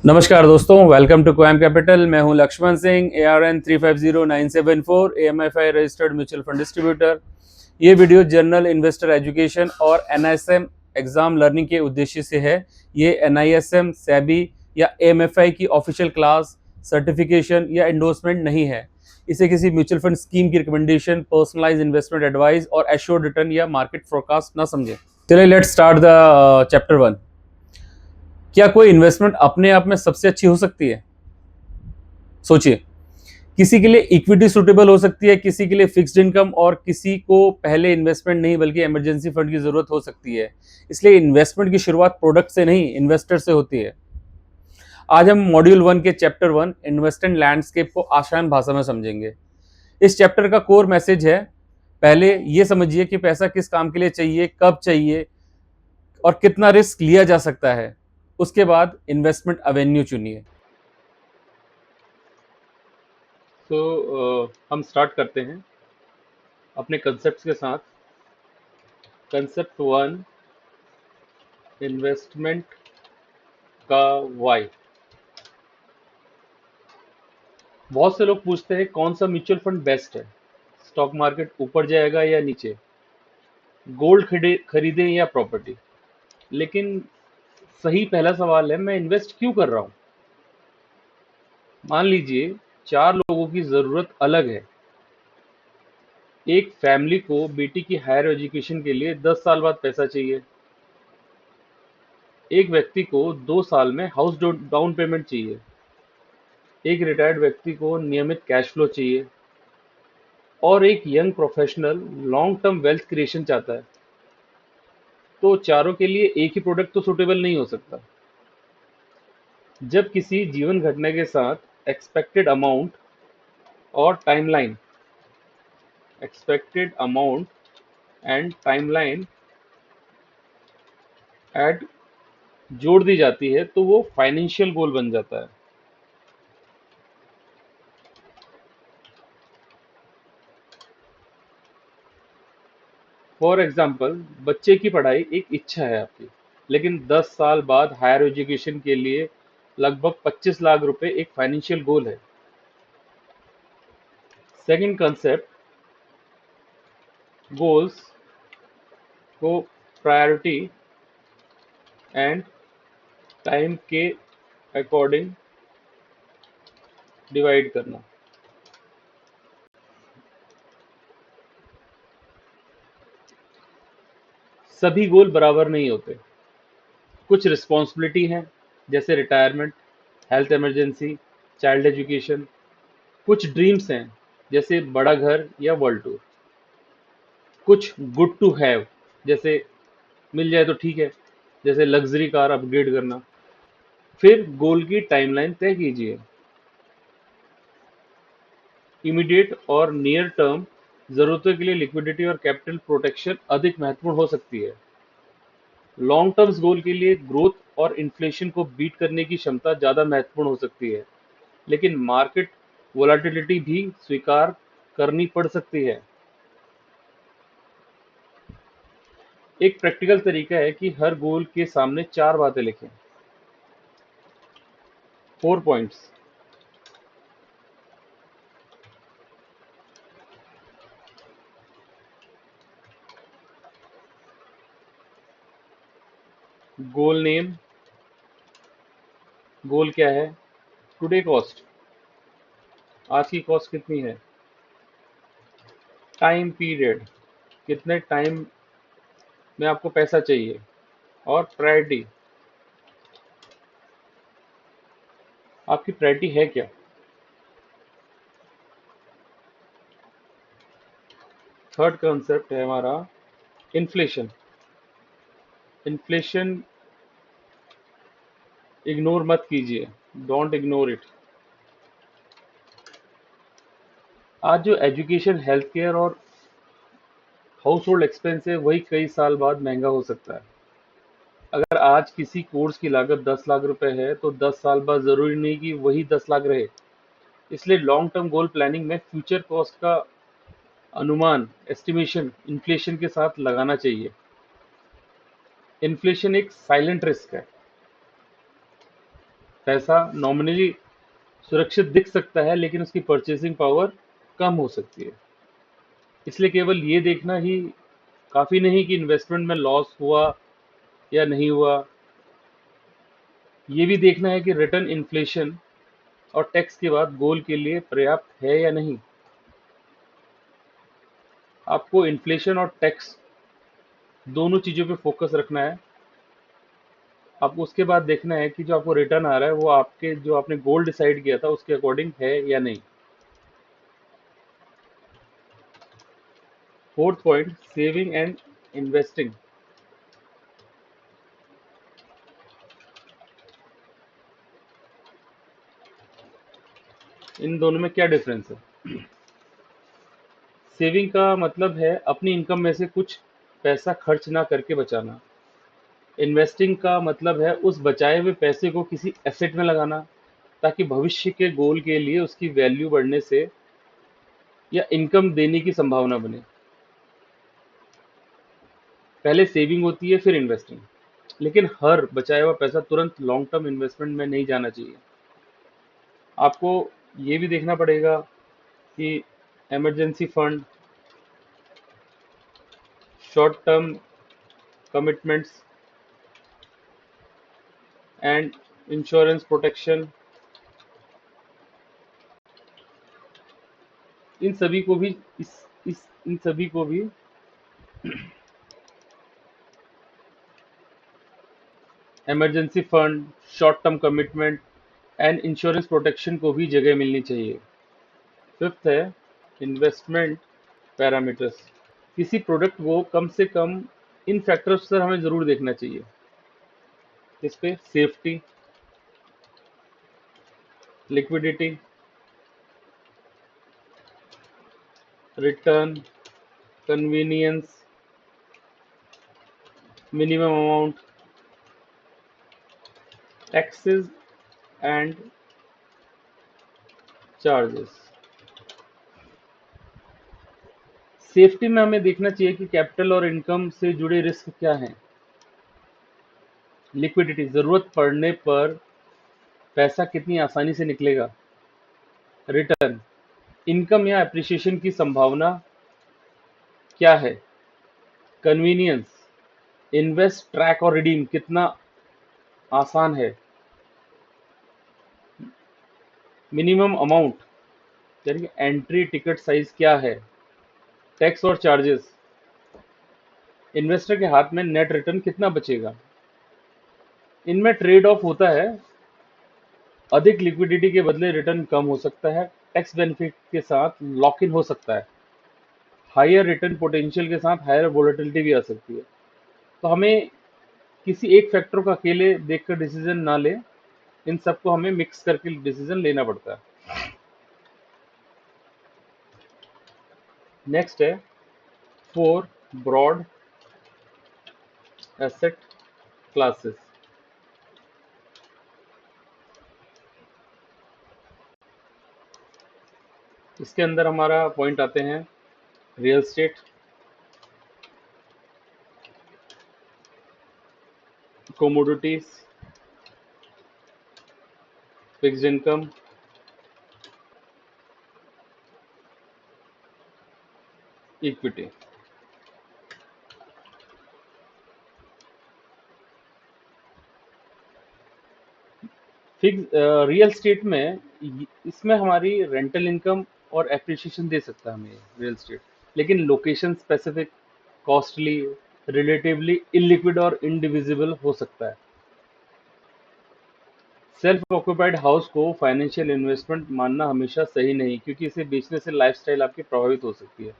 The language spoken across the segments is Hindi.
नमस्कार दोस्तों, वेलकम टू क्वाम कैपिटल। मैं हूं Lakshman Singh, ARN 350974, AMFI registered mutual fund distributor. ये वीडियो जनरल इन्वेस्टर एजुकेशन और NISM एग्जाम लर्निंग के उद्देश्य से है। ये NISM, SEBI या AMFI की ऑफिशियल क्लास, सर्टिफिकेशन या एंडोर्समेंट नहीं है। इसे किसी म्यूचुअल फंड स्कीम की रिकमेंडेशन, पर्सनलाइज इन्वेस्टमेंट एडवाइस और एश्योर्ड रिटर्न या मार्केट फोरकास्ट न समझें। चलिए लेट्स स्टार्ट द चैप्टर 1। क्या कोई इन्वेस्टमेंट अपने आप में सबसे अच्छी हो सकती है? सोचिए, किसी के लिए इक्विटी सुटेबल हो सकती है, किसी के लिए फिक्स्ड इनकम, और किसी को पहले इन्वेस्टमेंट नहीं बल्कि इमरजेंसी फंड की जरूरत हो सकती है। इसलिए इन्वेस्टमेंट की शुरुआत प्रोडक्ट से नहीं, इन्वेस्टर से होती है। आज हम मॉड्यूल 1 के चैप्टर 1 इन्वेस्टमेंट लैंडस्केप को आसान भाषा में समझेंगे। इस चैप्टर का कोर मैसेज है, पहले ये समझिए कि पैसा किस काम के लिए चाहिए, कब चाहिए और कितना रिस्क लिया जा सकता है। उसके बाद इन्वेस्टमेंट एवेन्यू चुनिए। हम स्टार्ट करते हैं अपने कंसेप्ट के साथ। कंसेप्ट 1, इन्वेस्टमेंट का वाई। बहुत से लोग पूछते हैं कौन सा म्यूचुअल फंड बेस्ट है, स्टॉक मार्केट ऊपर जाएगा या नीचे, गोल्ड खरीदें या प्रॉपर्टी। लेकिन सही पहला सवाल है, मैं इन्वेस्ट क्यों कर रहा हूँ। मान लीजिए 4 लोगों की ज़रूरत अलग है। एक फैमिली को बेटी की हायर एजुकेशन के लिए 10 साल बाद पैसा चाहिए। एक व्यक्ति को 2 साल में हाउस डाउन पेमेंट चाहिए। एक रिटायर्ड व्यक्ति को नियमित कैश फ्लो चाहिए और एक young professional long term wealth creation चाहता है। तो चारों के लिए एक ही प्रोडक्ट तो सुटेबल नहीं हो सकता। जब किसी जीवन घटना के साथ expected amount and timeline add जोड़ दी जाती है तो वो फाइनेंशियल गोल बन जाता है। फॉर एग्जाम्पल, बच्चे की पढ़ाई एक इच्छा है आपकी, लेकिन 10 साल बाद हायर एजुकेशन के लिए लगभग 25 लाख रुपए एक फाइनेंशियल गोल है। सेकंड कंसेप्ट, गोल्स को प्रायोरिटी एंड टाइम के अकॉर्डिंग डिवाइड करना। सभी गोल बराबर नहीं होते। कुछ रिस्पॉन्सिबिलिटी हैं, जैसे retirement, health emergency, child education. कुछ ड्रीम्स हैं, जैसे बड़ा घर या वर्ल्ड टूर। कुछ गुड टू हैव, जैसे मिल जाए तो ठीक है, जैसे लग्जरी कार अपग्रेड करना। फिर गोल की टाइमलाइन तय कीजिए। इमीडिएट और नियर टर्म जरूरतों के लिए लिक्विडिटी और कैपिटल प्रोटेक्शन अधिक महत्वपूर्ण हो सकती है। लॉन्ग टर्म्स गोल के लिए ग्रोथ और इन्फ्लेशन को बीट करने की क्षमता ज़्यादा महत्वपूर्ण हो सकती है, लेकिन मार्केट वोलाटिलिटी भी स्वीकार करनी पड़ सकती है। एक प्रैक्टिकल तरीका है कि हर गोल के सामने 4 बातें लिखें। 4 पॉइंट्स। गोल नेम, गोल क्या है, टुडे कॉस्ट, आज की कॉस्ट कितनी है, टाइम पीरियड, कितने टाइम में आपको पैसा चाहिए, और प्रायोरिटी, आपकी प्रायोरिटी है क्या। थर्ड कंसेप्ट है हमारा इन्फ्लेशन। इन्फ्लेशन इग्नोर मत कीजिए, डोंट इग्नोर इट। आज जो एजुकेशन, हेल्थ केयर और हाउस होल्ड एक्सपेंस है, वही कई साल बाद महंगा हो सकता है। अगर आज किसी कोर्स की लागत 10 लाख रुपए है, तो 10 साल बाद जरूरी नहीं कि वही 10 लाख रहे। इसलिए लॉन्ग टर्म गोल प्लानिंग में फ्यूचर कॉस्ट का अनुमान, एस्टिमेशन, इन्फ्लेशन के साथ लगाना चाहिए। इन्फ्लेशन एक साइलेंट रिस्क है। पैसा नॉमिनली सुरक्षित दिख सकता है लेकिन उसकी परचेसिंग पावर कम हो सकती है। इसलिए केवल ये देखना ही काफ़ी नहीं कि इन्वेस्टमेंट में लॉस हुआ या नहीं हुआ, ये भी देखना है कि रिटर्न इन्फ्लेशन और टैक्स के बाद गोल के लिए पर्याप्त है या नहीं। आपको इन्फ्लेशन और टैक्स दोनों चीज़ों पे फोकस रखना है। आपको उसके बाद देखना है कि जो आपको रिटर्न आ रहा है वो आपके जो आपने गोल डिसाइड किया था उसके अकॉर्डिंग है या नहीं। Fourth point, saving and investing. इन दोनों में क्या डिफरेंस है? सेविंग का मतलब है अपनी इनकम में से कुछ पैसा खर्च ना करके बचाना। इन्वेस्टिंग का मतलब है उस बचाए हुए पैसे को किसी एसेट में लगाना ताकि भविष्य के गोल के लिए उसकी वैल्यू बढ़ने से या इनकम देने की संभावना बने। पहले सेविंग होती है फिर इन्वेस्टिंग, लेकिन हर बचाया हुआ पैसा तुरंत लॉन्ग टर्म इन्वेस्टमेंट में नहीं जाना चाहिए। आपको ये भी देखना पड़ेगा कि emergency fund, short term commitments and insurance protection, इन सभी को भी इस इन सभी को भी emergency fund, short term commitment and insurance protection को भी जगह मिलनी चाहिए। फिफ्थ है इन्वेस्टमेंट पैरामीटर्स। किसी प्रोडक्ट को कम से कम इन फैक्टर्स पर हमें ज़रूर देखना चाहिए। इस पे safety, liquidity, return, convenience, minimum amount, taxes and charges. Safety में हमें देखना चाहिए कि कैपिटल और इनकम से जुड़े रिस्क क्या हैं। लिक्विडिटी, ज़रूरत पड़ने पर पैसा कितनी आसानी से निकलेगा। रिटर्न, इनकम या एप्रिसिएशन की संभावना क्या है। कन्वीनियंस, इन्वेस्ट, ट्रैक और रिडीम कितना आसान है। मिनिमम अमाउंट यानी कि एंट्री टिकट साइज क्या है। टैक्स और चार्जेस, इन्वेस्टर के हाथ में नेट रिटर्न कितना बचेगा। इनमें ट्रेड ऑफ होता है, अधिक लिक्विडिटी के बदले रिटर्न कम हो सकता है, टैक्स बेनिफिट के साथ लॉक इन हो सकता है, हायर रिटर्न पोटेंशियल के साथ हायर वोलेटिलिटी भी आ सकती है। तो हमें किसी एक फैक्टर को अकेले देखकर डिसीजन ना ले, इन सबको हमें मिक्स करके डिसीजन लेना पड़ता है। नेक्स्ट है 4 ब्रॉड एसेट क्लासेस। इसके अंदर हमारा पॉइंट आते हैं real estate, commodities, fixed income, equity. Fix real estate में इसमें हमारी रेंटल इनकम और एप्रिसिएशन दे सकता है हमें रियल एस्टेट, लेकिन location specific, costly, relatively illiquid और इंडिविजिबल हो सकता है। सेल्फ ऑक्यूपाइड हाउस को फाइनेंशियल इन्वेस्टमेंट मानना हमेशा सही नहीं, क्योंकि इसे बेचने से लाइफस्टाइल आपकी प्रभावित हो सकती है।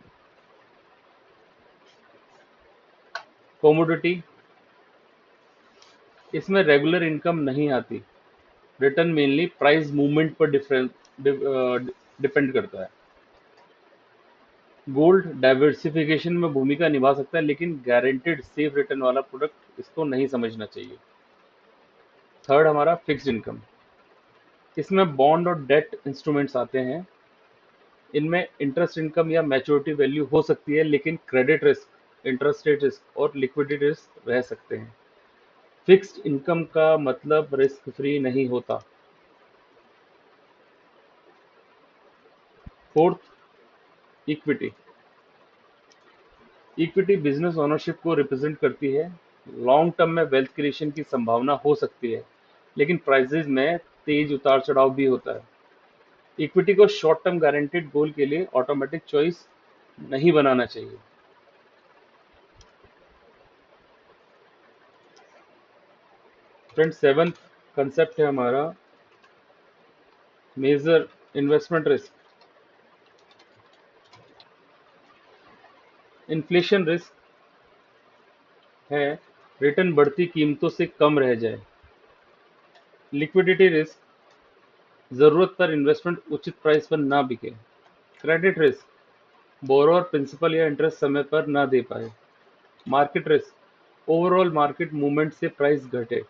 कमोडिटी, इसमें रेगुलर इनकम नहीं आती, रिटर्न मेनली प्राइस मूवमेंट पर डिपेंड करता है। गोल्ड डाइवर्सिफिकेशन में भूमिका निभा सकता है, लेकिन गारंटेड सेफ रिटर्न वाला प्रोडक्ट इसको नहीं समझना चाहिए। थर्ड हमारा फिक्स्ड इनकम, इसमें बॉन्ड और डेट इंस्ट्रूमेंट्स आते हैं। इनमें इंटरेस्ट इनकम या मैच्योरिटी वैल्यू हो सकती है, लेकिन credit risk, interest rate risk और लिक्विडिटी रिस्क रह सकते हैं। फिक्स्ड इनकम का मतलब रिस्क फ्री नहीं होता, fourth, equity. Equity business ownership को रिप्रेजेंट करती है। लॉन्ग टर्म में वेल्थ क्रिएशन की संभावना हो सकती है, लेकिन प्राइसेस में तेज उतार चढ़ाव भी होता है। इक्विटी को शॉर्ट टर्म गारंटेड गोल के लिए ऑटोमेटिक चॉइस नहीं बनाना चाहिए। फ्रेंड, सेवंथ कंसेप्ट है हमारा major investment risk. Inflation risk है रिटर्न बढ़ती कीमतों से कम रह जाए। लिक्विडिटी रिस्क, जरूरत पर इन्वेस्टमेंट उचित प्राइस पर ना बिके। क्रेडिट रिस्क, बोरोअर प्रिंसिपल या इंटरेस्ट समय पर ना दे पाए। Market risk, overall market movement से प्राइस घटे।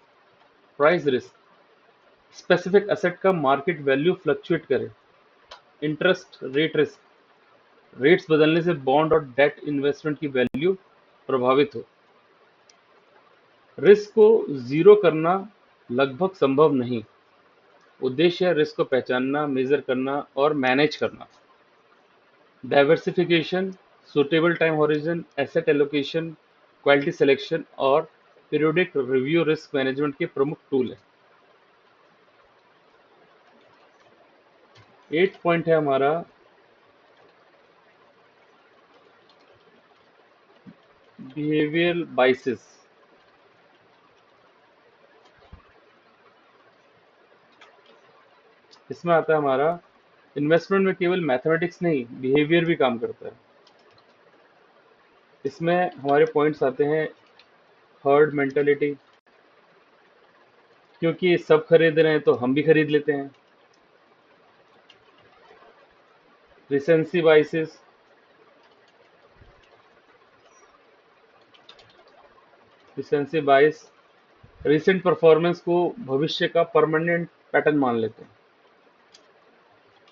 प्राइस रिस्क, स्पेसिफिक एसेट का मार्केट वैल्यू फ्लक्चुएट करे। इंटरेस्ट रेट रिस्क, रेट्स बदलने से बॉन्ड और डेट इन्वेस्टमेंट की वैल्यू प्रभावित हो। रिस्क को जीरो करना लगभग संभव नहीं। उद्देश्य है रिस्क को पहचानना, मेजर करना और मैनेज करना। Diversification, suitable time horizon, asset allocation, quality selection और पीरियोडिक रिव्यू रिस्क मैनेजमेंट के प्रमुख टूल है। 8 पॉइंट है हमारा बिहेवियरल बाइसेस। इसमें आता है हमारा इन्वेस्टमेंट में केवल मैथमेटिक्स नहीं, बिहेवियर भी काम करता है। इसमें हमारे पॉइंट्स आते हैं हर्ड मेंटालिटी, क्योंकि सब खरीद रहे हैं तो हम भी खरीद लेते हैं। रिसेंसी बाइसेस, रिसेंसी बाइस रिसेंट परफॉर्मेंस को भविष्य का परमानेंट पैटर्न मान लेते हैं।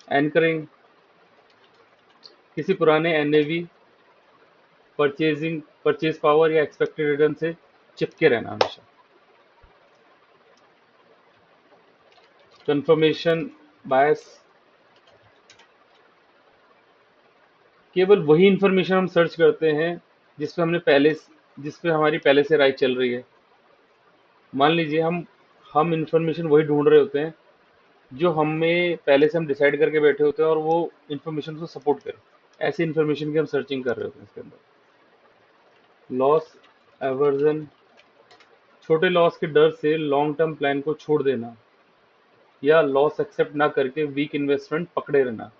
एंकरिंग, किसी पुराने एनएवी, परचेज पावर या एक्सपेक्टेड रिटर्न से चिपके रहना हमेशा। कंफर्मेशन बायस, केवल वही इंफॉर्मेशन हम सर्च करते हैं जिस पे हमारी पहले से राय चल रही है। मान लीजिए हम इंफॉर्मेशन वही ढूंढ रहे होते हैं जो हमें पहले से हम डिसाइड करके बैठे होते हैं और वो इंफॉर्मेशन को सपोर्ट करे। ऐसी इंफॉर्मेशन की हम सर्चिंग कर रहे होते हैं इसके अंदर। लॉस एवर्जन, छोटे लॉस के डर से लॉन्ग टर्म प्लान को छोड़ देना या लॉस एक्सेप्ट ना करके वीक इन्वेस्टमेंट पकड़े रहना।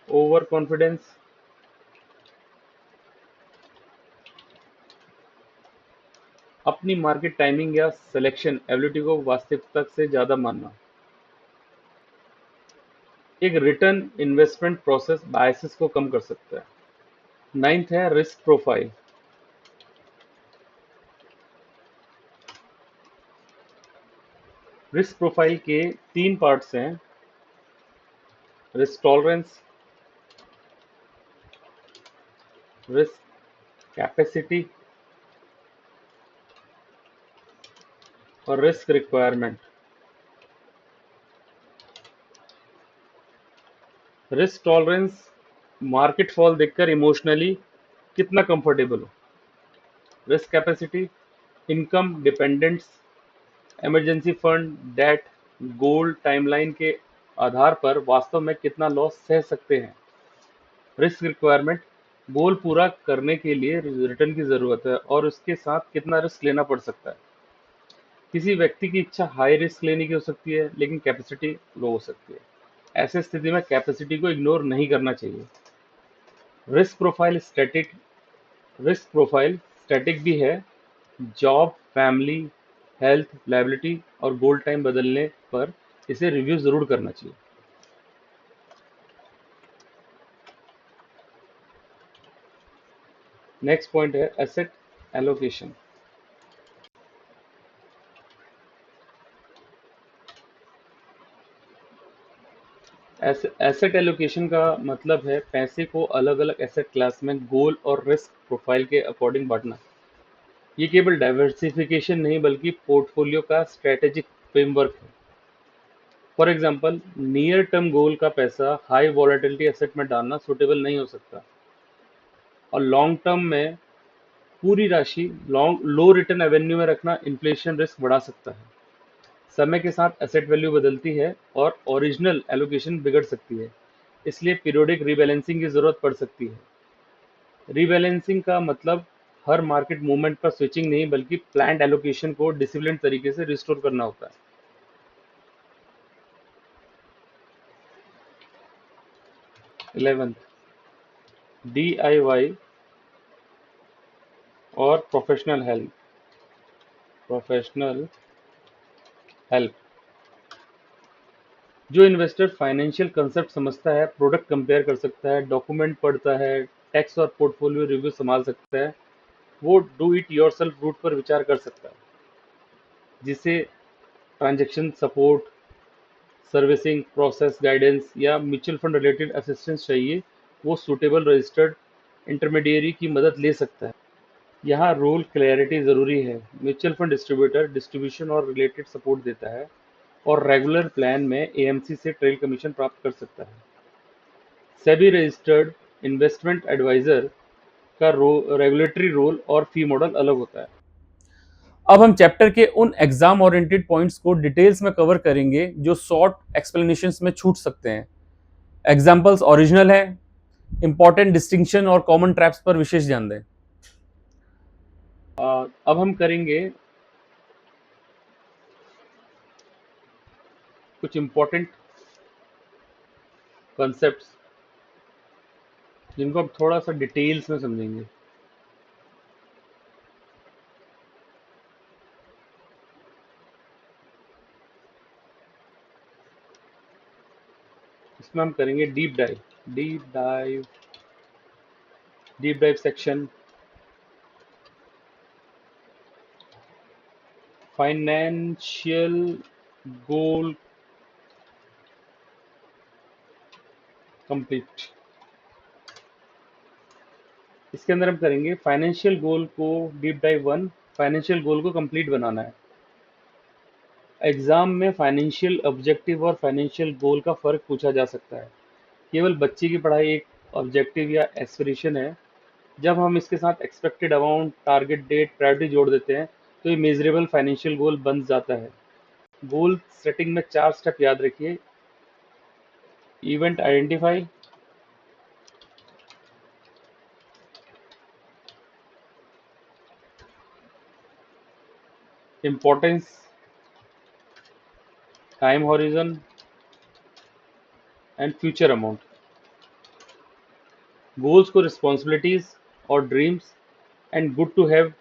ओवर कॉन्फिडेंस, अपनी मार्केट टाइमिंग या सिलेक्शन एबिलिटी को वास्तविकता से ज्यादा मानना। एक रिटर्न इन्वेस्टमेंट प्रोसेस बायसेस को कम कर सकता है। नाइन्थ है रिस्क प्रोफाइल। रिस्क प्रोफाइल के 3 पार्ट्स हैं: रिस्क टॉलरेंस, रिस्क कैपेसिटी और risk requirement. Risk tolerance, market fall देखकर इमोशनली कितना कंफर्टेबल हो। Risk capacity, income dependents, emergency fund, debt, gold, timeline के आधार पर वास्तव में कितना लॉस सह सकते हैं। रिस्क रिक्वायरमेंट, गोल पूरा करने के लिए रिटर्न की जरूरत है और उसके साथ कितना रिस्क लेना पड़ सकता है। किसी व्यक्ति की इच्छा हाई रिस्क लेने की हो सकती है, लेकिन कैपेसिटी लो हो सकती है। ऐसे स्थिति में कैपेसिटी को इग्नोर नहीं करना चाहिए। Risk profile static risk profile static भी है। जॉब, फैमिली, हेल्थ, लायबिलिटी और गोल्ड टाइम बदलने पर इसे रिव्यू जरूर करना चाहिए। नेक्स्ट पॉइंट है एसेट एलोकेशन। एसेट एलोकेशन का मतलब है पैसे को अलग अलग एसेट क्लास में गोल और रिस्क प्रोफाइल के अकॉर्डिंग बांटना। ये केवल डाइवर्सिफिकेशन नहीं बल्कि पोर्टफोलियो का स्ट्रेटेजिक फ्रेमवर्क है। For example near term goal का पैसा हाई वॉलेटिलिटी एसेट में डालना सुटेबल नहीं हो सकता, और लॉन्ग टर्म में पूरी राशि लॉन्ग लो रिटर्न एवेन्यू में रखना इन्फ्लेशन रिस्क बढ़ा सकता है। समय के साथ एसेट वैल्यू बदलती है और ओरिजिनल एलोकेशन बिगड़ सकती है, इसलिए पीरियोडिक रीबैलेंसिंग की जरूरत पड़ सकती है। रीबैलेंसिंग का मतलब हर मार्केट मूवमेंट पर स्विचिंग नहीं, बल्कि प्लान्ड एलोकेशन को डिसिप्लिन तरीके से रिस्टोर करना होता है। 11th, DIY और प्रोफेशनल हेल्प। जो इन्वेस्टर फाइनेंशियल कंसेप्ट समझता है, प्रोडक्ट कंपेयर कर सकता है, डॉक्यूमेंट पढ़ता है, टैक्स और पोर्टफोलियो रिव्यू संभाल सकता है, वो डू इट योरसेल्फ रूट पर विचार कर सकता है, जिसे transaction support, servicing, process guidance या म्यूचुअल फंड रिलेटेड असिस्टेंस चाहिए, वो सूटेबल रजिस्टर्ड इंटरमीडियरी की मदद ले सकता है। यहाँ रोल क्लैरिटी ज़रूरी है। म्यूचुअल फंड डिस्ट्रीब्यूटर डिस्ट्रीब्यूशन और रिलेटेड सपोर्ट देता है और रेगुलर प्लान में एएमसी से ट्रेल कमीशन प्राप्त कर सकता है। सेबी रजिस्टर्ड इन्वेस्टमेंट एडवाइजर का रेगुलेटरी रोल और फी मॉडल अलग होता है। अब हम चैप्टर के उन एग्जाम ओरिएंटेड पॉइंट्स को डिटेल्स में कवर करेंगे जो शॉर्ट एक्सप्लेनेशंस में छूट सकते हैं। एग्जाम्पल्स ओरिजिनल है, इंपॉर्टेंट डिस्टिंक्शन और कॉमन ट्रैप्स पर विशेष ध्यान दें। अब हम करेंगे कुछ इंपॉर्टेंट कॉन्सेप्ट्स जिनको अब थोड़ा सा डिटेल्स में समझेंगे। इसमें हम करेंगे deep dive section, financial goal complete. इसके अंदर हम करेंगे फाइनेंशियल गोल को डीप डाइव 1, फाइनेंशियल गोल को कंप्लीट बनाना है। एग्जाम में फाइनेंशियल ऑब्जेक्टिव और फाइनेंशियल गोल का फर्क पूछा जा सकता है। केवल बच्चे की पढ़ाई एक ऑब्जेक्टिव या एस्पिरेशन है। जब हम इसके साथ expected amount, target date, priority जोड़ देते हैं, तो ये मेजरेबल फाइनेंशियल गोल बन जाता है। गोल सेटिंग में 4 स्टेप याद रखिए। Event identify, importance, time horizon and future amount. Goals को रिस्पॉन्सिबिलिटीज और dreams and good to have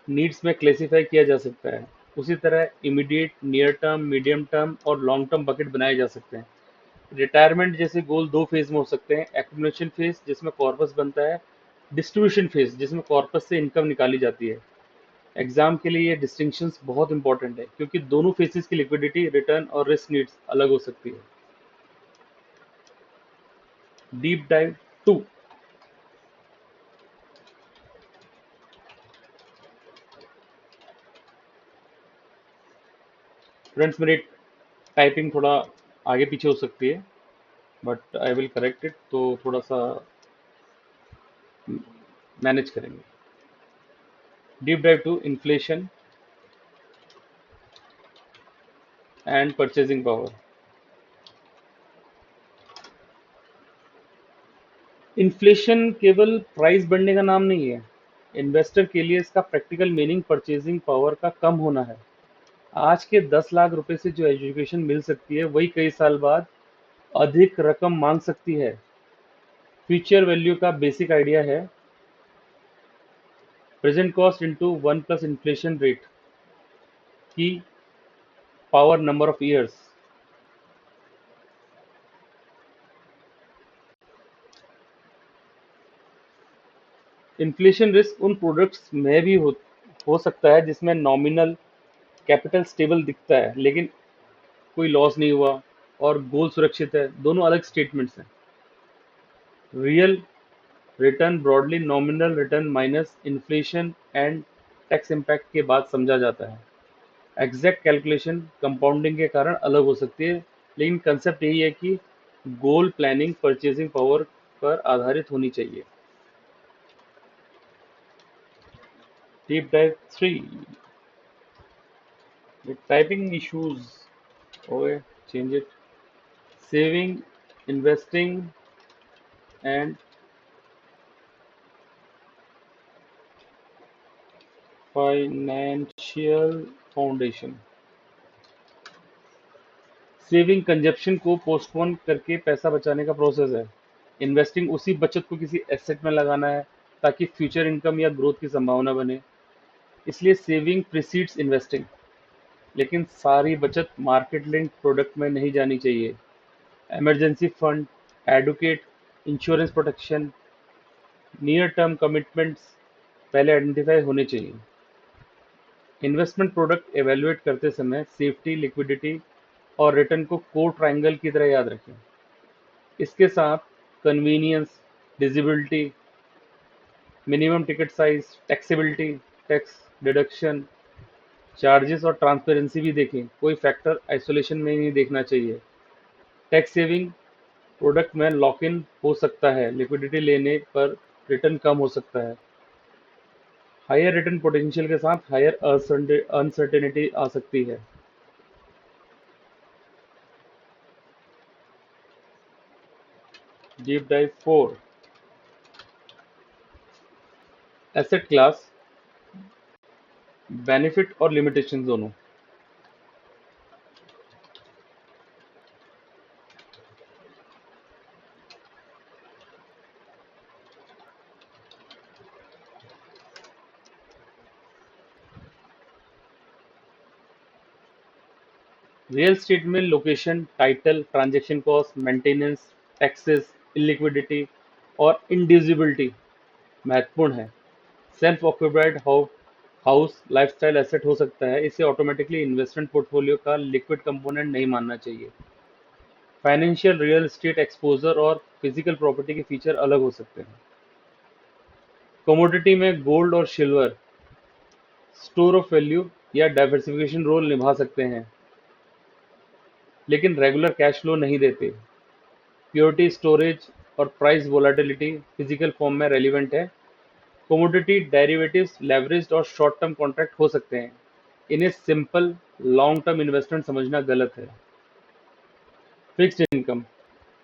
needs में क्लेसिफाई किया जा सकता है। उसी तरह immediate, near term, medium term और लॉन्ग टर्म बकेट बनाए जा सकते हैं। रिटायरमेंट जैसे गोल 2 फेज में हो सकते हैं। एक्यूमुलेशन फेज जिसमें कॉर्पस बनता है, डिस्ट्रीब्यूशन फेज जिसमें कॉर्पस से इनकम निकाली जाती है। एग्जाम के लिए ये डिस्टिंक्शंस बहुत इंपॉर्टेंट है, क्योंकि दोनों फेसेस की लिक्विडिटी, रिटर्न और रिस्क नीड्स अलग हो सकती है। Deep dive 2। फ्रेंड्स, मेरी टाइपिंग थोड़ा आगे पीछे हो सकती है, but I will correct it, तो थोड़ा सा मैनेज करेंगे। Deep dive 2, inflation and purchasing power. Inflation केवल प्राइस बढ़ने का नाम नहीं है। इन्वेस्टर के लिए इसका प्रैक्टिकल मीनिंग परचेजिंग पावर का कम होना है। आज के 10 लाख रुपए से जो एजुकेशन मिल सकती है, वही कई साल बाद अधिक रकम मांग सकती है। फ्यूचर वैल्यू का बेसिक आइडिया है present cost into 1 plus inflation rate की power number of years. Inflation risk उन प्रोडक्ट्स में भी हो सकता है जिसमें नॉमिनल कैपिटल स्टेबल दिखता है, लेकिन कोई लॉस नहीं हुआ और गोल सुरक्षित है। दोनों अलग स्टेटमेंट्स हैं। Real return broadly nominal return minus inflation and tax impact के बाद समझा जाता है। एग्जैक्ट कैलकुलेशन कंपाउंडिंग के कारण अलग हो सकती है। लेकिन कंसेप्ट यही है कि गोल प्लानिंग परचेजिंग पावर पर आधारित होनी चाहिए। डीप डाइव 3, टाइपिंग इश्यूज, ओए change it, saving, investing and financial foundation. Saving consumption को पोस्टपोन करके पैसा बचाने का प्रोसेस है। इन्वेस्टिंग उसी बचत को किसी एसेट में लगाना है ताकि फ्यूचर इनकम या ग्रोथ की संभावना बने। इसलिए सेविंग प्रीसीड्स इन्वेस्टिंग। लेकिन सारी बचत मार्केट लिंक प्रोडक्ट में नहीं जानी चाहिए। Emergency fund, educate, insurance protection, near term commitments पहले आइडेंटिफाई होने चाहिए। इन्वेस्टमेंट प्रोडक्ट एवेल्युएट करते समय सेफ्टी, लिक्विडिटी और रिटर्न को कोर ट्रायंगल की तरह याद रखें। इसके साथ convenience, divisibility, minimum ticket size, taxability, tax deduction, charges और ट्रांसपेरेंसी भी देखें। कोई फैक्टर आइसोलेशन में नहीं देखना चाहिए। टैक्स सेविंग प्रोडक्ट में लॉक इन हो सकता है, लिक्विडिटी लेने पर रिटर्न कम हो सकता है। हायर रिटर्न पोटेंशियल के साथ हायर अनसर्टेनिटी आ सकती है। Deep dive 4, asset class, benefit और लिमिटेशन दोनों। रियल एस्टेट में location, title, transaction cost, maintenance, taxes, illiquidity और इंडिविजिबिलिटी महत्वपूर्ण है। Self occupied house lifestyle asset हो सकता है, इसे ऑटोमेटिकली इन्वेस्टमेंट पोर्टफोलियो का लिक्विड कंपोनेंट नहीं मानना चाहिए। फाइनेंशियल रियल एस्टेट एक्सपोजर और फिजिकल प्रॉपर्टी के फीचर अलग हो सकते हैं। कमोडिटी में गोल्ड और सिल्वर स्टोर ऑफ वैल्यू या डाइवर्सिफिकेशन रोल निभा सकते हैं, लेकिन रेगुलर कैश फ्लो नहीं देते। प्योरिटी, स्टोरेज और प्राइस वोलाटिलिटी फिजिकल फॉर्म में रेलिवेंट है। कमोडिटी डेरिवेटिव्स लेवरेज्ड और शॉर्ट टर्म कॉन्ट्रैक्ट हो सकते हैं। इन्हें सिंपल लॉन्ग टर्म इन्वेस्टमेंट समझना गलत है। फिक्स्ड इनकम,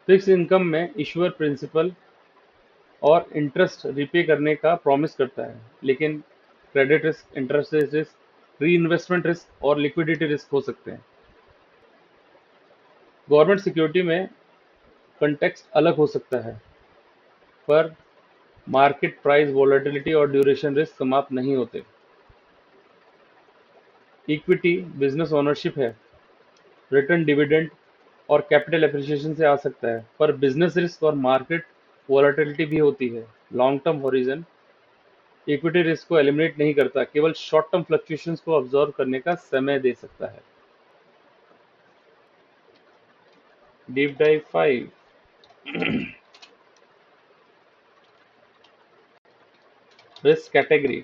फिक्स्ड इनकम में इश्यूअर प्रिंसिपल और इंटरेस्ट रिपे करने का प्रॉमिस करता है, लेकिन क्रेडिट रिस्क, इंटरेस्ट रिस्क, री इन्वेस्टमेंट रिस्क और लिक्विडिटी रिस्क हो सकते हैं। गवर्नमेंट सिक्योरिटी में कंटेक्स्ट अलग हो सकता है, पर मार्केट प्राइस वोलेटिलिटी और ड्यूरेशन रिस्क समाप्त नहीं होते। इक्विटी बिजनेस ओनरशिप है, रिटर्न, डिविडेंड और कैपिटल एप्रिसिएशन से आ सकता है, पर बिजनेस रिस्क और मार्केट वोलेटिलिटी भी होती है। Long term horizon equity risk को एलिमिनेट नहीं करता, केवल शॉर्ट टर्म फ्लक्चुएशंस को ऑब्जर्व करने का समय दे सकता है। Deep dive 5, risk category.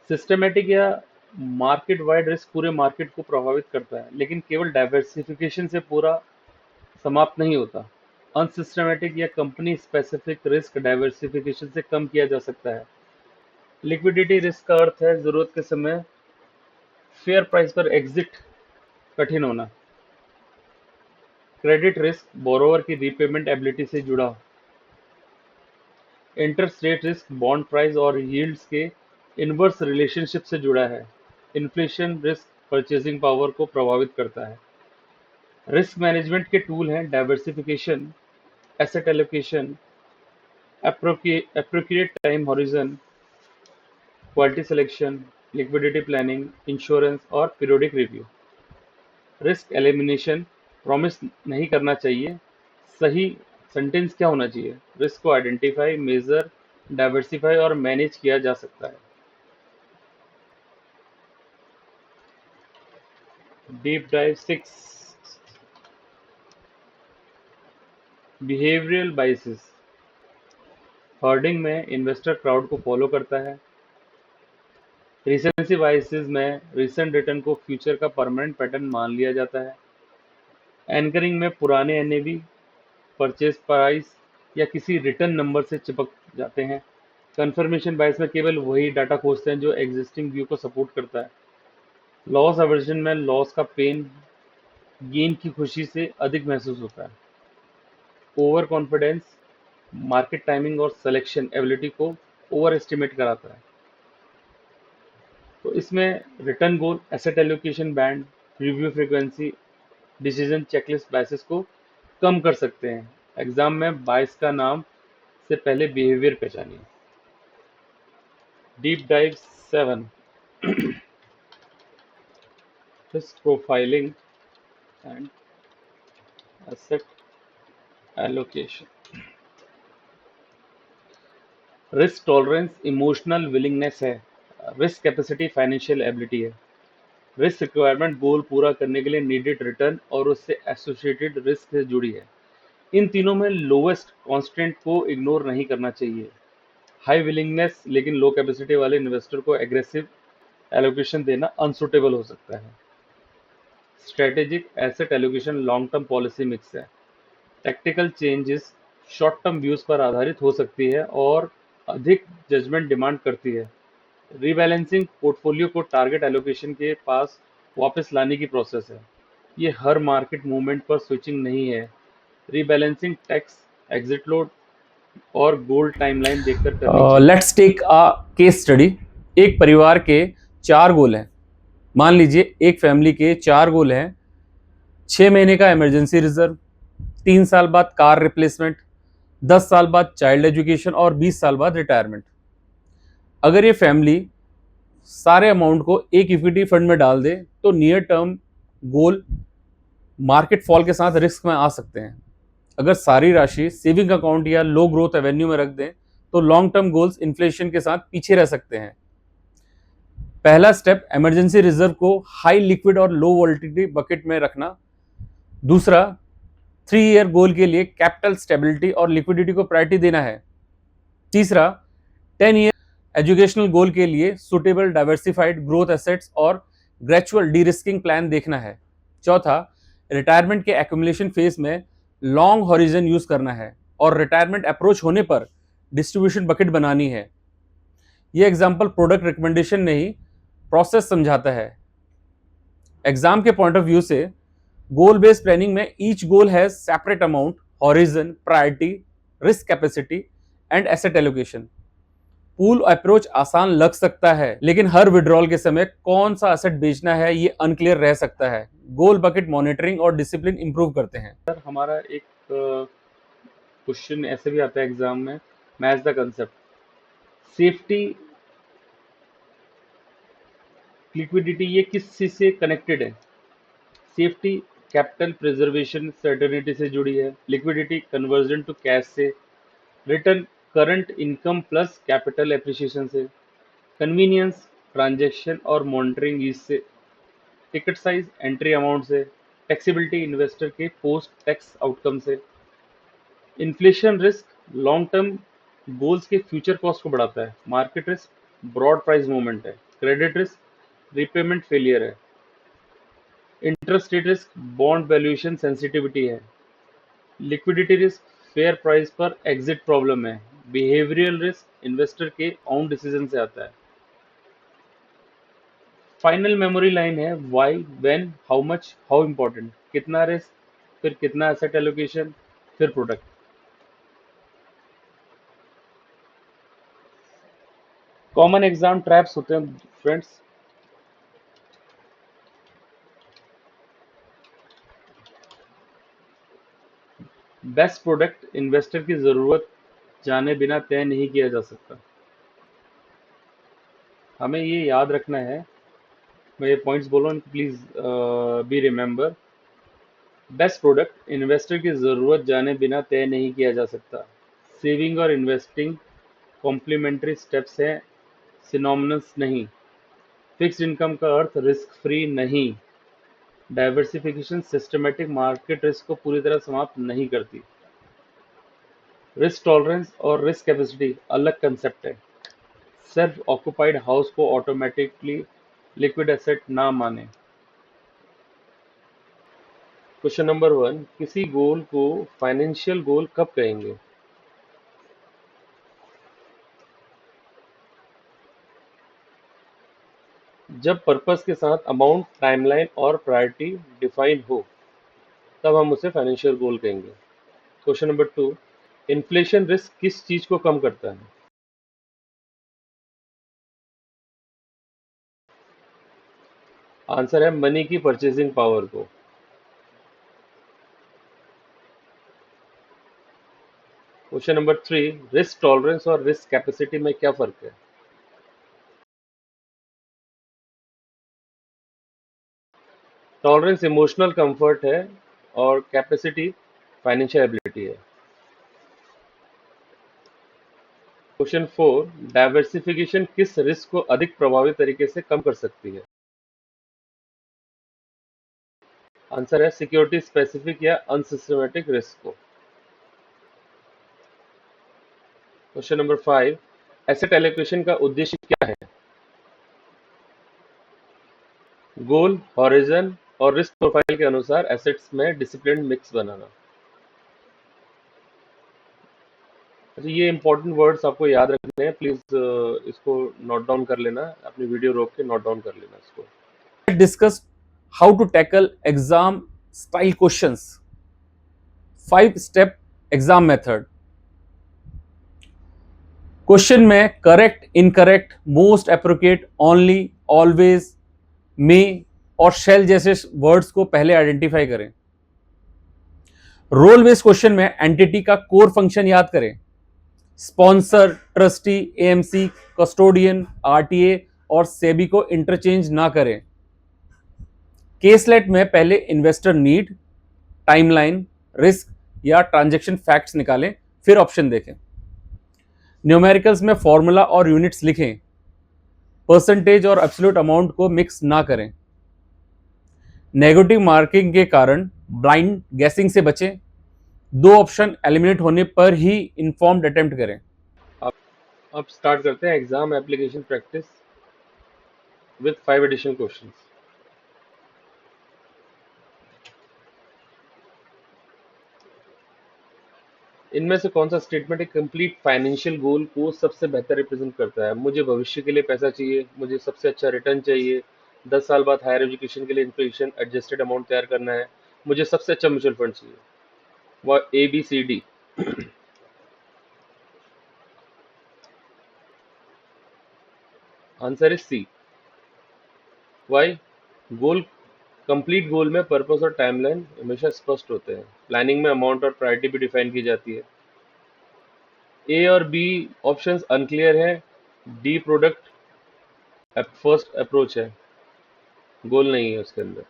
Systematic या मार्केट वाइड रिस्क पूरे मार्केट को प्रभावित करता है, लेकिन केवल डाइवर्सिफिकेशन से पूरा समाप्त नहीं होता। अनसिस्टमेटिक या कंपनी स्पेसिफिक रिस्क डाइवर्सिफिकेशन से कम किया जा सकता है। लिक्विडिटी रिस्क का अर्थ है जरूरत के समय फेयर प्राइस पर एग्जिट कठिन होना। क्रेडिट रिस्क बोरोवर की रीपेमेंट एबिलिटी से जुड़ा। Interest rate risk bond price और यील्ड्स के इनवर्स रिलेशनशिप से जुड़ा है। इन्फ्लेशन रिस्क परचेजिंग पावर को प्रभावित करता है। रिस्क मैनेजमेंट के टूल हैं diversification, asset allocation, appropriate time horizon, quality selection, liquidity planning, insurance और periodic review. Risk elimination promise नहीं करना चाहिए। सही सेंटेंस क्या होना चाहिए? रिस्क को आइडेंटिफाई, मेजर, डाइवर्सिफाई और मैनेज किया जा सकता है। Deep dive 6, behavioural biases. Herding में इन्वेस्टर क्राउड को फॉलो करता है, रिसेंसी बायसेस में रिसेंट रिटर्न को फ्यूचर का परमानेंट पैटर्न मान लिया जाता है। एंकरिंग में पुराने एनएवी परचेज प्राइस या किसी रिटर्न नंबर से चिपक जाते हैं। कंफर्मेशन बायस में केवल वही डाटा खोजते हैं जो एग्जिस्टिंग व्यू को सपोर्ट करता है। लॉस अवर्जन में लॉस का पेन गेन की खुशी से अधिक महसूस होता है। ओवर कॉन्फिडेंस मार्केट टाइमिंग और सिलेक्शन एबिलिटी को ओवर एस्टिमेट कराता है। तो इसमें return goal, asset allocation band, review frequency, decision checklist biases को कम कर सकते हैं। एग्जाम में बायस का नाम से पहले बिहेवियर पहचानिए। Deep dive 7, risk profiling and asset allocation. Risk tolerance emotional willingness है। रिस्क कैपेसिटी फाइनेंशियल एबिलिटी है। रिस्क रिक्वायरमेंट गोल पूरा करने के लिए नीडेड रिटर्न और उससे एसोसिएटेड रिस्क से जुड़ी है। इन तीनों में लोवेस्ट कॉन्स्टेंट को इग्नोर नहीं करना चाहिए। हाई विलिंगनेस लेकिन लो कैपेसिटी वाले इन्वेस्टर को एग्रेसिव एलोकेशन देना अनसुटेबल हो सकता है। Strategic asset allocation long term policy mix है। Tactical changes short term views पर आधारित हो सकती है और अधिक जजमेंट डिमांड करती है। रीबैलेंसिंग पोर्टफोलियो को टारगेट एलोकेशन के पास वापस लाने की प्रोसेस है। ये हर मार्केट मूवमेंट पर स्विचिंग नहीं है। रीबैलेंसिंग टैक्स, एग्जिट लोड और गोल्ड टाइमलाइन देखकर करनी चाहिए। Let's take a case study. एक परिवार के 4 गोल हैं। मान लीजिए एक फैमिली के 4 गोल हैं। 6 महीने का इमरजेंसी रिजर्व, 3 साल बाद कार रिप्लेसमेंट, 10 साल बाद चाइल्ड एजुकेशन और 20 साल बाद रिटायरमेंट। अगर ये फैमिली सारे अमाउंट को एक इक्विटी फंड में डाल दे तो near term goal market fall के साथ रिस्क में आ सकते हैं। अगर सारी राशि सेविंग अकाउंट या लो ग्रोथ एवेन्यू में रख दें तो लॉन्ग टर्म गोल्स इन्फ्लेशन के साथ पीछे रह सकते हैं। पहला स्टेप इमरजेंसी रिजर्व को हाई लिक्विड और लो वोलेटिलिटी बकेट में रखना। दूसरा, 3 ईयर गोल के लिए कैपिटल स्टेबिलिटी और लिक्विडिटी को प्रायोरिटी देना है। तीसरा, 10 ईयर एजुकेशनल गोल के लिए सुटेबल डाइवर्सिफाइड ग्रोथ एसेट्स और ग्रेजुअल डी रिस्किंग प्लान देखना है। चौथा, रिटायरमेंट के एक्यूमुलेशन फेज में लॉन्ग हॉरिजन यूज करना है और रिटायरमेंट अप्रोच होने पर डिस्ट्रीब्यूशन बकेट बनानी है। ये एग्जाम्पल प्रोडक्ट रिकमेंडेशन नहीं, प्रोसेस समझाता है। एग्जाम के पॉइंट ऑफ व्यू से गोल बेस्ड प्लानिंग में each goal has separate amount, horizon, priority, risk capacity and asset allocation. Pool approach आसान लग सकता है लेकिन हर विड्रॉल के समय कौन सा एसेट बेचना है ये अनक्लियर रह सकता है। गोल बकेट मॉनिटरिंग और डिसिप्लिन इंप्रूव करते हैं। सर हमारा एक क्वेश्चन ऐसे भी आता है एग्जाम में, match the concept. Safety, liquidity, ये किस चीज से कनेक्टेड है? सेफ्टी कैपिटल प्रिजर्वेशन सर्टेनिटी से जुड़ी है। लिक्विडिटी कन्वर्जन टू कैश से। Return current income plus capital appreciation से। कन्वीनियंस ट्रांजैक्शन और मॉनिटरिंग ईज से। टिकट साइज एंट्री अमाउंट से। टैक्सेबिलिटी इन्वेस्टर के पोस्ट टैक्स आउटकम से। Inflation risk long term goals के फ्यूचर कॉस्ट को बढ़ाता है। Market risk broad price movement है। क्रेडिट रिस्क रिपेमेंट फेलियर है। Interest rate risk bond valuation sensitivity है। लिक्विडिटी रिस्क फेयर प्राइस पर एग्जिट प्रॉब्लम है। बिहेवियरल रिस्क इन्वेस्टर के ओन डिसीजन से आता है। फाइनल मेमोरी लाइन है why, when, how much, how important. कितना रिस्क, फिर कितना एसेट एलोकेशन, फिर प्रोडक्ट। कॉमन एग्जाम ट्रैप्स होते हैं फ्रेंड्स। बेस्ट प्रोडक्ट इन्वेस्टर की जरूरत जाने बिना तय नहीं किया जा सकता। हमें ये याद रखना है। मैं ये पॉइंट्स बोल रहा हूँ, please be remember. Best product investor की जरूरत जाने बिना तय नहीं किया जा सकता। सेविंग और इन्वेस्टिंग कॉम्प्लीमेंट्री स्टेप्स हैं, सिनोनिमस नहीं। फिक्स्ड इनकम का अर्थ रिस्क फ्री नहीं। डाइवर्सिफिकेशन सिस्टमेटिक मार्केट रिस्क को पूरी तरह समाप्त नहीं करती। रिस्क टॉलरेंस और रिस्क कैपेसिटी अलग कंसेप्ट है। सेल्फ ऑक्यूपाइड हाउस को ऑटोमेटिकली लिक्विड एसेट ना माने। क्वेश्चन नंबर 1, किसी गोल को फाइनेंशियल गोल कब कहेंगे? जब पर्पस के साथ अमाउंट, टाइमलाइन और प्रायोरिटी डिफाइन हो, तब हम उसे फाइनेंशियल गोल कहेंगे। क्वेश्चन नंबर 2, इन्फ्लेशन रिस्क किस चीज को कम करता है? आंसर है मनी की परचेसिंग पावर को। क्वेश्चन नंबर 3, रिस्क टॉलरेंस और रिस्क कैपेसिटी में क्या फर्क है? टॉलरेंस इमोशनल कंफर्ट है और कैपेसिटी फाइनेंशियल एबिलिटी है। क्वेश्चन 4, डाइवर्सिफिकेशन किस रिस्क को अधिक प्रभावी तरीके से कम कर सकती है? आंसर है सिक्योरिटी स्पेसिफिक या अनसिस्टमेटिक रिस्क को। क्वेश्चन नंबर 5, एसेट एलोकेशन का उद्देश्य क्या है? गोल, हॉरिजन और रिस्क प्रोफाइल के अनुसार एसेट्स में डिसिप्लिन मिक्स बनाना। अच्छा, ये इंपॉर्टेंट वर्ड्स आपको याद रखने हैं, प्लीज इसको नोट डाउन कर लेना, अपनी वीडियो रोक के नोट डाउन कर लेना इसको। Discussed how to tackle exam style questions. 5-step exam method. Question में correct, incorrect, most appropriate, only, always, may और शेल जैसे वर्ड्स को पहले आइडेंटिफाई करें। रोल बेस्ड क्वेश्चन में एंटिटी का कोर फंक्शन याद करें। Sponsor, trustee, AMC, custodian, RTA और सेबी को इंटरचेंज ना करें। केसलेट में पहले इन्वेस्टर नीड, टाइमलाइन, रिस्क या ट्रांजैक्शन फैक्ट्स निकालें, फिर ऑप्शन देखें। न्यूमेरिकल्स में फॉर्मूला और यूनिट्स लिखें। परसेंटेज और एब्सोल्यूट अमाउंट को मिक्स ना करें। नेगेटिव मार्किंग के कारण ब्लाइंड गैसिंग से बचें। दो ऑप्शन एलिमिनेट होने पर ही इन्फॉर्म्ड अटेम्प्ट करें। अब स्टार्ट करते हैं exam application practice with 5 additional questions. इनमें से कौन सा स्टेटमेंट एक कंप्लीट फाइनेंशियल गोल को सबसे बेहतर रिप्रेजेंट करता है? मुझे भविष्य के लिए पैसा चाहिए, मुझे सबसे अच्छा रिटर्न चाहिए, 10 साल बाद हायर एजुकेशन के लिए इन्फ्लेशन एडजस्टेड अमाउंट तैयार करना है, मुझे सबसे अच्छा म्यूचुअल फंड चाहिए। वह ABCD। Answer is C। Why? Goal, complete goal में पर्पस और टाइमलाइन हमेशा स्पष्ट होते हैं। प्लानिंग में अमाउंट और प्रायोरिटी भी डिफाइन की जाती है। ए और बी ऑप्शंस अनक्लियर है। डी प्रोडक्ट फर्स्ट अप्रोच है, गोल नहीं है उसके अंदर।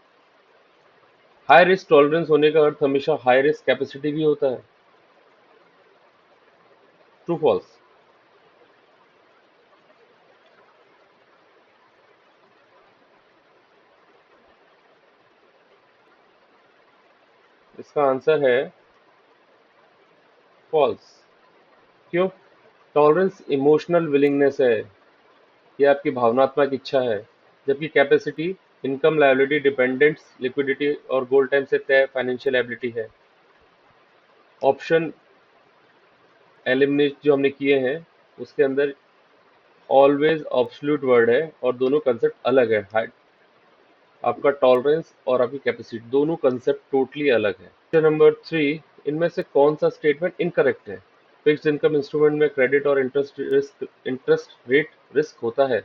हाई रिस्क टॉलरेंस होने का अर्थ हमेशा हाई रिस्क कैपेसिटी भी होता है। True false? इसका आंसर है फॉल्स। क्यों? टॉलरेंस इमोशनल विलिंगनेस है, ये आपकी भावनात्मक इच्छा है, जबकि capacity income, liability, dependents, liquidity और गोल टाइम से तय फाइनेंशियल एबिलिटी है। ऑप्शन एलिमिनेट जो हमने किए हैं उसके अंदर ऑलवेज ऑब्सोल्यूट वर्ड है और दोनों कंसेप्ट अलग है। आपका टॉलरेंस और आपकी कैपेसिटी दोनों कंसेप्ट टोटली अलग है। क्वेश्चन नंबर 3, इनमें से कौन सा स्टेटमेंट इनकरेक्ट है? फिक्स्ड इनकम इंस्ट्रूमेंट में क्रेडिट और इंटरेस्ट रेट रिस्क होता है।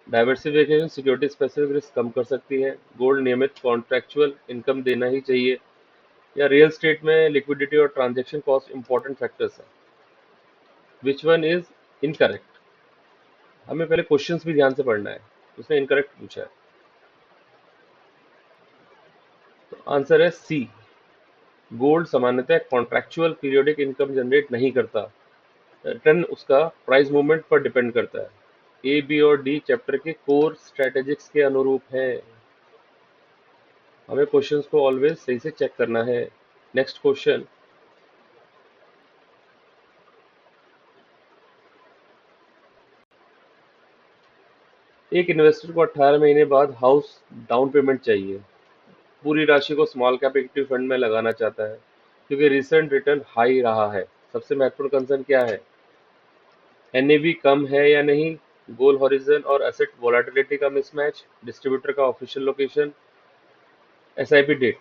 डाइवर्सिफिकेशन सिक्योरिटी स्पेसिफिक रिस्क कम कर सकती है। गोल्ड नियमित कॉन्ट्रेक्चुअल इनकम देना ही चाहिए। या रियल स्टेट में लिक्विडिटी और ट्रांजैक्शन कॉस्ट इंपॉर्टेंट फैक्टर्स है। Which one is incorrect? हमें पहले क्वेश्चंस भी ध्यान से पढ़ना है, उसने इनकरेक्ट पूछा है। तो आंसर है सी। गोल्ड सामान्यतः कॉन्ट्रैक्चुअल पीरियोडिक इनकम जनरेट नहीं करता। रिटर्न उसका प्राइस मूवमेंट पर डिपेंड करता है। ए, बी और डी चैप्टर के कोर स्ट्रेटेजिक्स के अनुरूप है। हमें क्वेश्चंस को ऑलवेज सही से चेक करना है। नेक्स्ट क्वेश्चन, एक इन्वेस्टर को 18 महीने बाद हाउस डाउन पेमेंट चाहिए, पूरी राशि को स्मॉल कैप इक्विटी फंड में लगाना चाहता है क्योंकि रिसेंट रिटर्न हाई रहा है। सबसे महत्वपूर्ण कंसर्न क्या है? एनएवी कम है या नहीं, गोल हॉरिजन और एसेट वोलेटिलिटी का मिसमैच, डिस्ट्रीब्यूटर का ऑफिशियल लोकेशन, एसआईपी डेट।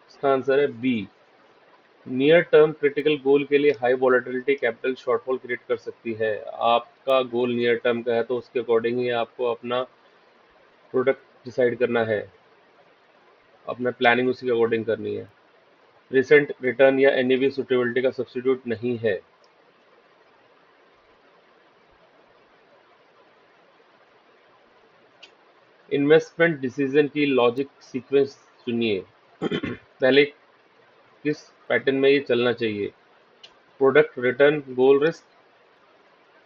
इसका आंसर है बी। नियर टर्म क्रिटिकल गोल के लिए high volatility capital shortfall create कर सकती है। आपका गोल नियर टर्म का है तो उसके अकॉर्डिंग ही आपको अपना प्रोडक्ट डिसाइड करना है, अपना प्लानिंग उसी के अकॉर्डिंग करनी है। रिसेंट रिटर्न या एनएवी सुटेबिलिटी का सब्स्टिट्यूट नहीं है। इन्वेस्टमेंट डिसीजन की लॉजिक सीक्वेंस चुनिए। पहले किस पैटर्न में ये चलना चाहिए? प्रोडक्ट, रिटर्न, गोल, रिस्क।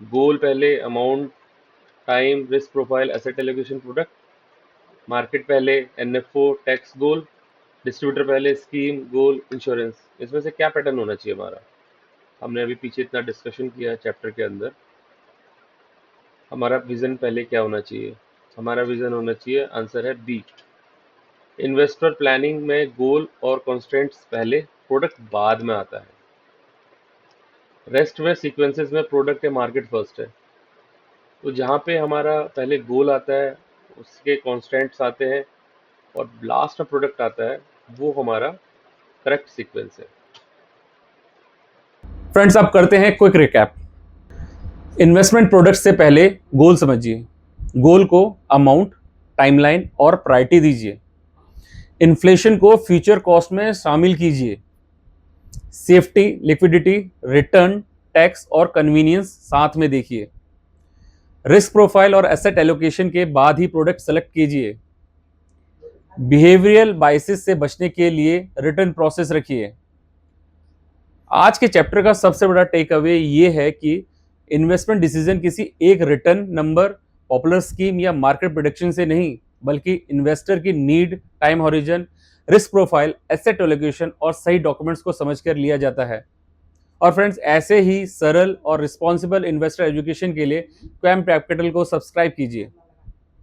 गोल पहले, amount, time, risk profile, asset allocation, product. Market पहले, एनएफओ, टैक्स, गोल। डिस्ट्रीब्यूटर पहले, स्कीम, गोल, इंश्योरेंस। इसमें से क्या पैटर्न होना चाहिए हमारा? हमने अभी पीछे इतना डिस्कशन किया चैप्टर के अंदर। हमारा विजन पहले क्या होना चाहिए? हमारा विजन होना चाहिए, आंसर है बी। इन्वेस्टर प्लानिंग में गोल और कॉन्स्टेंट्स पहले, प्रोडक्ट बाद में आता है। रेस्ट में सीक्वेंसेस में प्रोडक्ट या मार्केट फर्स्ट है। तो जहाँ पे हमारा पहले गोल आता है, उसके कॉन्स्टेंट्स आते हैं और लास्ट में प्रोडक्ट आता है, वो हमारा करेक्ट सीक्वेंस है। फ्रेंड्स, अब करते हैं क्विक रिकैप। इन्वेस्टमेंट प्रोडक्ट से पहले गोल समझिए। गोल को अमाउंट, टाइमलाइन और प्रायोरिटी दीजिए। इन्फ्लेशन को फ्यूचर कॉस्ट में शामिल कीजिए। सेफ्टी, लिक्विडिटी, रिटर्न, टैक्स और कन्वीनियंस साथ में देखिए। रिस्क प्रोफाइल और एसेट एलोकेशन के बाद ही प्रोडक्ट सेलेक्ट कीजिए। बिहेवियरल बायसेस से बचने के लिए रिटर्न प्रोसेस रखिए। आज के चैप्टर का सबसे बड़ा टेक अवे ये है कि इन्वेस्टमेंट डिसीजन किसी एक रिटर्न नंबर, पॉपुलर स्कीम या मार्केट प्रेडिक्शन से नहीं, बल्कि इन्वेस्टर की need, time horizon, risk profile, asset allocation और सही डॉक्यूमेंट्स को समझकर लिया जाता है। और फ्रेंड्स, ऐसे ही सरल और रिस्पॉन्सिबल इन्वेस्टर एजुकेशन के लिए क्वैम कैपिटल को सब्सक्राइब कीजिए।